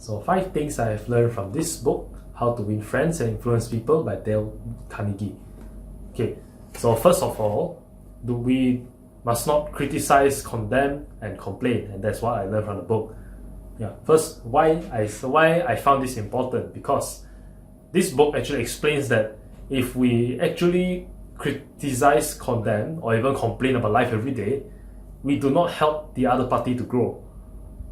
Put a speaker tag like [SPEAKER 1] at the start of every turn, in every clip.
[SPEAKER 1] So 5 things I have learned from this book, How to Win Friends and Influence People by Dale Carnegie. Okay, so first of all, we must not criticize, condemn, and complain, and that's what I learned from the book. First, why I found this important, because this book actually explains that if we actually criticize, condemn, or even complain about life every day, we do not help the other party to grow.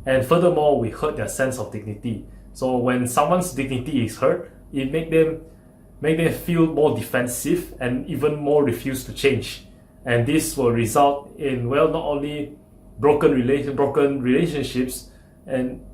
[SPEAKER 1] And furthermore, we hurt their sense of dignity. So when someone's dignity is hurt, it make them feel more defensive and even more refuse to change. And this will result in, not only broken relationships, and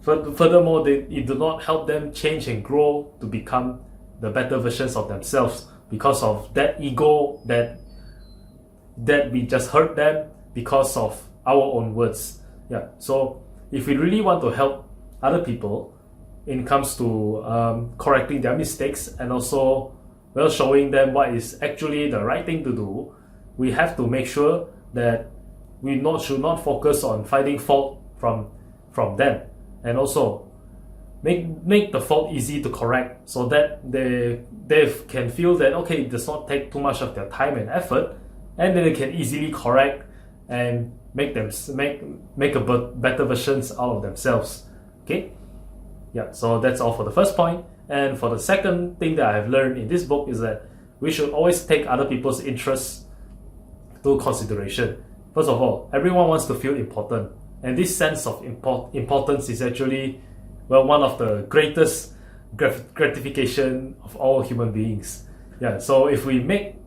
[SPEAKER 1] furthermore, it do not help them change and grow to become the better versions of themselves, because of that ego that we just hurt them because of our own words. So if we really want to help other people when it comes to correcting their mistakes, and also showing them what is actually the right thing to do, we have to make sure that we should not focus on finding fault from them, and also make the fault easy to correct, so that they can feel that it does not take too much of their time and effort, and then they can easily correct and make better versions out of themselves. So that's all for the first point. And for the second thing that I've learned in this book is that we should always take other people's interests to consideration. First of all, everyone wants to feel important, and this sense of importance is actually one of the greatest gratification of all human beings. So if we make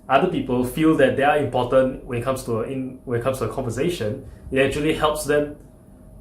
[SPEAKER 1] other people feel that they are important when it comes to a conversation, it actually helps them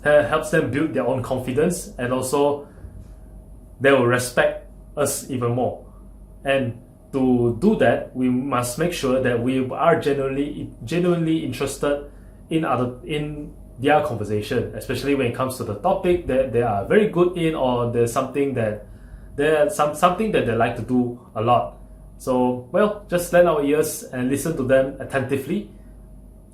[SPEAKER 1] build their own confidence, and also they will respect us even more. And to do that, we must make sure that we are genuinely interested in their conversation, especially when it comes to the topic that they are very good in, or there's something that they like to do a lot. So just lend our ears and listen to them attentively.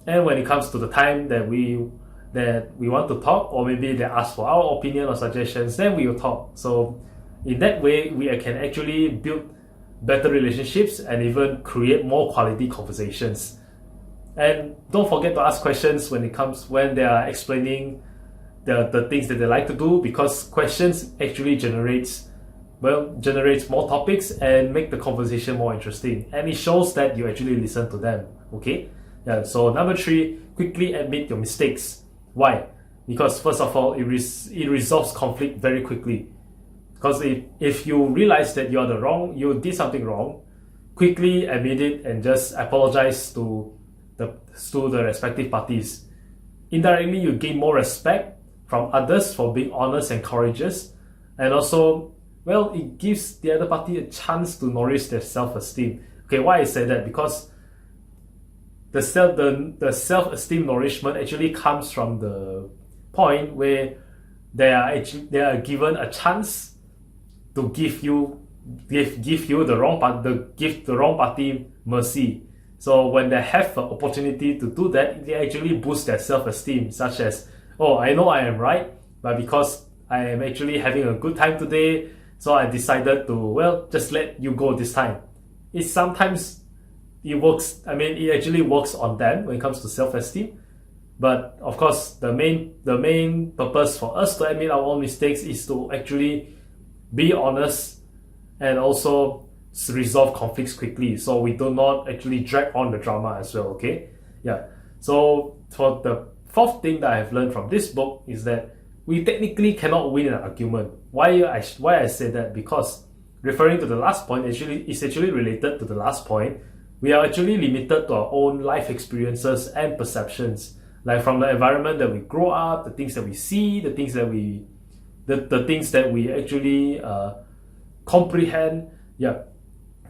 [SPEAKER 1] And when it comes to the time that we want to talk, or maybe they ask for our opinion or suggestions, then we will talk. So in that way, we can actually build better relationships and even create more quality conversations. And don't forget to ask questions when they are explaining the things that they like to do, because questions actually generates more topics and make the conversation more interesting, and it shows that you actually listen to them. So number 3, quickly admit your mistakes. Why? Because first of all, it resolves conflict very quickly. Because if you realize that you did something wrong, quickly admit it and just apologize to the respective parties. Indirectly, you gain more respect from others for being honest and courageous, and also it gives the other party a chance to nourish their self-esteem. Why I say that? Because the self-esteem nourishment actually comes from the point where they are given a chance to give the wrong party mercy. So when they have the opportunity to do that, they actually boost their self-esteem, such as, I know I am right, but because I am actually having a good time today, so I decided to just let you go this time. It works. It actually works on them when it comes to self-esteem. But of course, the main purpose for us to admit our own mistakes is to actually be honest and also resolve conflicts quickly, so we do not actually drag on the drama as well. So for the fourth thing that I have learned from this book is that we technically cannot win an argument. Why I say that? Because referring to the last point, is actually related to the last point. We are actually limited to our own life experiences and perceptions, like from the environment that we grow up, the things that we see, the things that we actually comprehend.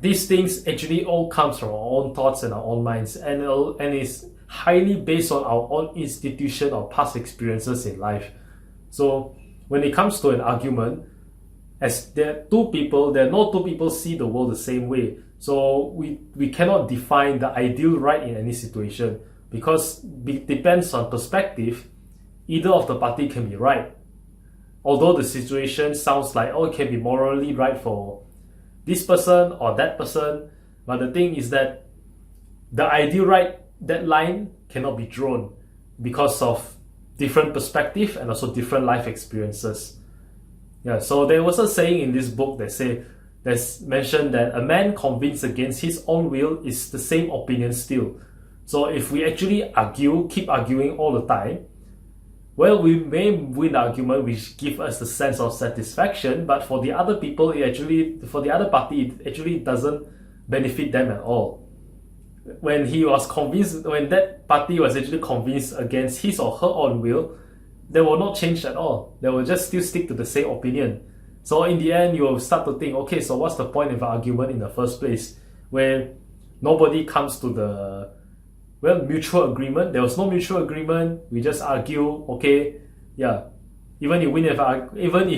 [SPEAKER 1] These things actually all comes from our own thoughts and our own minds, and is highly based on our own institution or past experiences in life. So when it comes to an argument, as there are no two people see the world the same way. So we cannot define the ideal right in any situation, because it depends on perspective. Either of the party can be right. although the situation sounds like, oh, it can be morally right for this person or that person, but the thing is that the ideal right, that line cannot be drawn because of different perspective and also different life experiences. Yeah, so there was a saying in this book that's mentioned that a man convinced against his own will is the same opinion still. So if we actually keep arguing all the time, well, we may win the argument which gives us the sense of satisfaction, but for the other people, for the other party, it actually doesn't benefit them at all. When that party was actually convinced against his or her own will, they will not change at all. They will just still stick to the same opinion. So in the end, you will start to think, okay, so what's the point of an argument in the first place? Where nobody comes to the mutual agreement. There was no mutual agreement. We just argue. Okay, yeah. Even if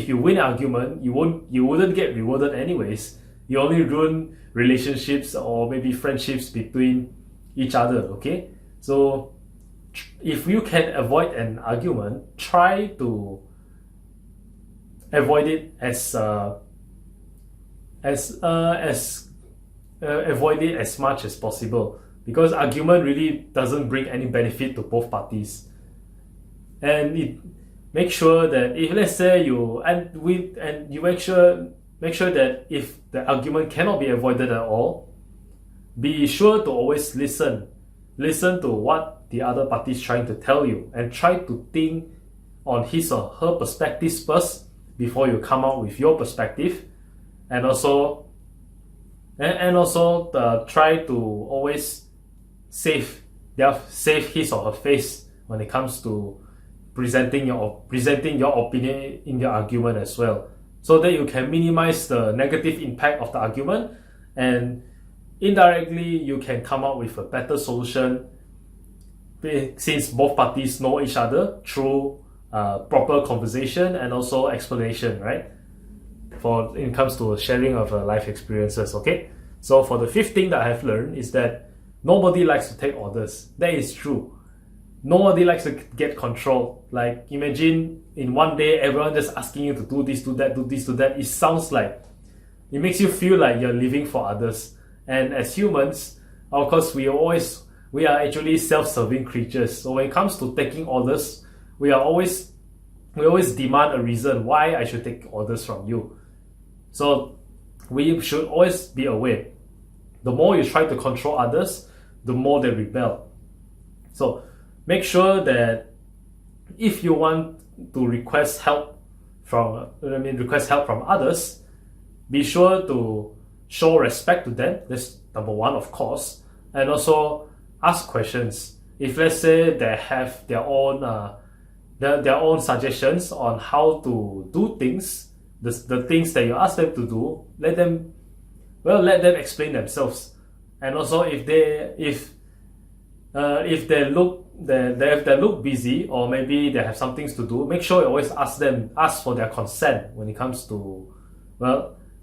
[SPEAKER 1] you win an argument, you wouldn't get rewarded anyways. You only ruin relationships or maybe friendships between each other. Okay, so if you can avoid an argument, try to avoid it avoid it as much as possible. Because argument really doesn't bring any benefit to both parties, and make sure that if let's say you make sure that if the argument cannot be avoided at all, be sure to always listen to what the other party is trying to tell you, and try to think on his or her perspectives first before you come out with your perspective, and also try to always save his or her face when it comes to presenting your opinion in your argument as well, so that you can minimize the negative impact of the argument, and indirectly you can come up with a better solution since both parties know each other through proper conversation and also explanation, right? When it comes to sharing of life experiences. Okay, so for the fifth thing that I have learned is that nobody likes to take orders. That is true. Nobody likes to get control. Like, imagine in one day everyone just asking you to do this, do that, do this, do that. It makes you feel like you're living for others. And as humans, of course, we are actually self-serving creatures. So when it comes to taking orders, we always demand a reason why I should take orders from you. So we should always be aware. The more you try to control others, the more they rebel. So make sure that if you want to request help from others, be sure to show respect to them. That's number one, of course, and also ask questions. If let's say they have their own suggestions on how to do things, the things that you ask them to do, let them explain themselves. And also if they look busy, or maybe they have some things to do, make sure you always ask for their consent when it comes to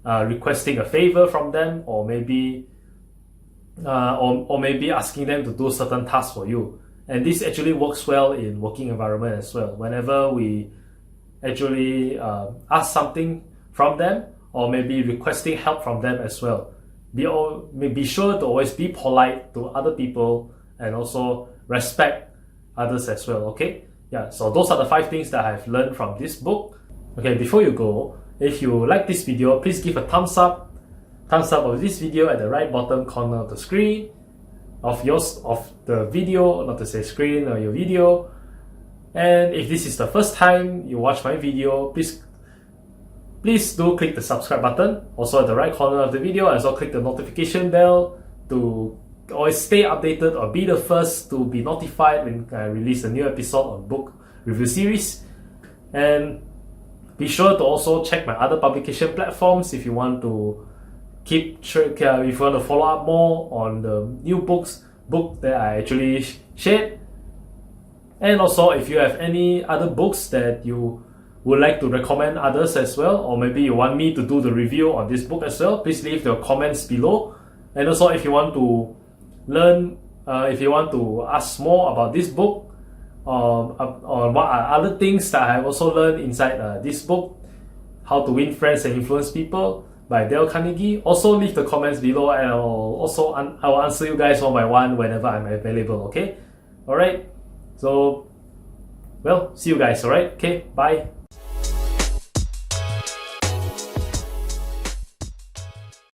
[SPEAKER 1] requesting a favor from them, or maybe asking them to do certain tasks for you. And this actually works well in working environment as well. Whenever we actually ask something from them, or maybe requesting help from them as well, be sure to always be polite to other people and also respect others as well. Okay, yeah, so those are the 5 things that I've learned from this book. Okay, before you go, if you like this video, please give a thumbs up of this video at the right bottom corner of the screen of the video, not to say screen or your video. And if this is the first time you watch my video, please do click the subscribe button, also at the right corner of the video, and also click the notification bell to always stay updated or be the first to be notified when I release a new episode on book review series. And be sure to also check my other publication platforms if you want to if you want to follow up more on the new book that I actually shared. And also, if you have any other books that you would like to recommend others as well, or maybe you want me to do the review on this book as well, please leave your comments below. And also, if you want to ask more about this book, on what are other things that I also learned inside this book, How to Win Friends and Influence People by Dale Carnegie. Also leave the comments below, and I will answer you guys one by one whenever I'm available. Okay, all right. So, well, see you guys. All right. Okay, bye.